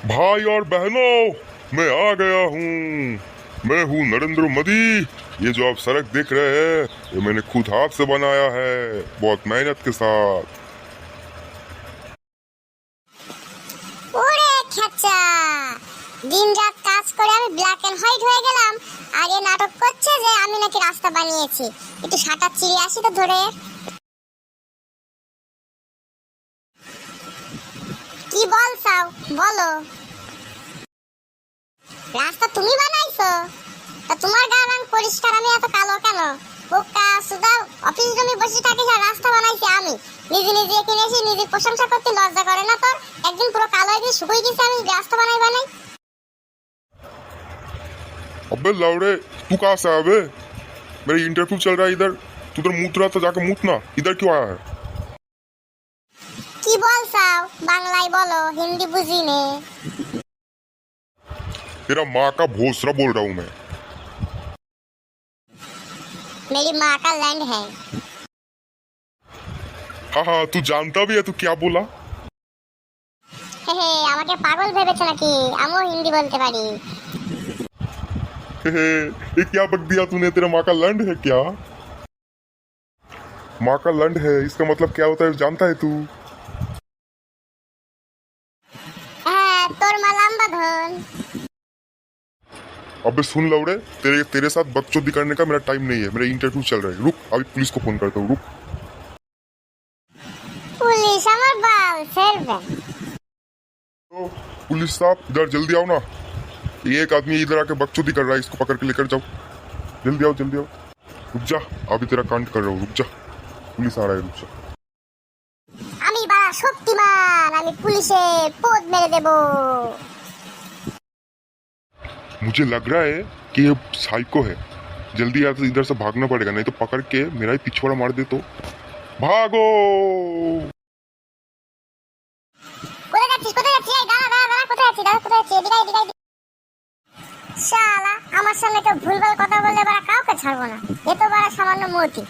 भाई और बहनों, मैं आ गया हूँ। मैं हूँ नरेंद्र मोदी। ये जो आप सड़क देख रहे हैं, ये मैंने खुद हाथ से बनाया है, बहुत मेहनत के साथ। ওরে খেচা, দিন রাত কাজ করে আমি ব্ল্যাক এন্ড হোয়াইট হয়ে গেলাম, আর এ নাটক করছে যে আমি নাকি রাস্তা বানিয়েছি। একটু সাঁটার চিড়ে আসি তো ধরে। কি বলছাও বলো। রাস্তা তুমি বানাইছো? তা তোমার গায়ের রং পরিষ্কার, আমি এত কালো কেন? বোকা সুদা, অফিস রুমে বসে থাকিস আর রাস্তা বানাইছি আমি। নিজে নিজে কিনে এসে নিজের প্রশংসা করতে লজ্জা করে না তোর? একদিন পুরো কালো হয়ে গিয়ে শুকিয়ে গেছে আমি রাস্তা বানাই। अबे लौड़े, तू कहाँ से आया बे? मेरा इंटरव्यू चल रहा है इधर। तू उधर मूत रहा था, जाके मूतना। इधर क्यों आया है? কি বলছাও বাংলায় বলো, হিন্দি বুঝি নে। तेरा माँ का भोसरा बोल रहा हूँ मैं। मेरी माँ का लैंड है। हाँ हाँ, तू जानता भी है। तू क्या बोला? হে হে, আমাকে পাগল ভেবেছো নাকি? আমিও হিন্দি বলতে পারি। ये क्या बक दिया तूने? तेरा माँ का लैंड है क्या? माँ का लैंड है, इसका मतलब क्या होता है जानता है तू? হ্যাঁ, তোর মা লম্বা ধন। अबे सुन लौड़े, तेरे तेरे साथ बकचोदी करने का मेरा टाइम नहीं है। मेरा इंटरव्यू चल रहा है। रुक, अभी पुलिस को फोन करता हूँ। रुक। পুলিশ আমার বাল ছেড়বে। तो पुलिस साहब, इधर जल्दी आओ ना। ये एक आदमी इधर आके बकचोदी कर रहा है, इसको पकड़ के लेकर जाओ। जल्दी आओ जल्दी आओ। रुक जा, अभी तेरा कांड कर रहा हूँ। रुक जा, पुलिस आ रहा है। रुक जा। আমি বাড়া শক্তিমান, আমি পুলিশে পোদ মেরে দেব। मुझे लग रहा है कि ये साइको है। जल्दी यार इधर से भागना पड़ेगा, नहीं तो पकड़ के मेरा ही पिछवाड़ा मार दे तो। भागो। কোথায় যাচ্ছিস? কোথায় যাচ্ছিস? এই দাঁড়া দাঁড়া দাঁড়া, কোথায় যাচ্ছিস? দাঁড়া, কোথায় যাচ্ছিস? এদিকে আয়, এদিকে আয়। শালা, আমার সামনে কেউ ভুলভাল কথা বললে বাড়া কাউকে ছাড়বো না। এ তো বাড়া সামান্য মূর্তি।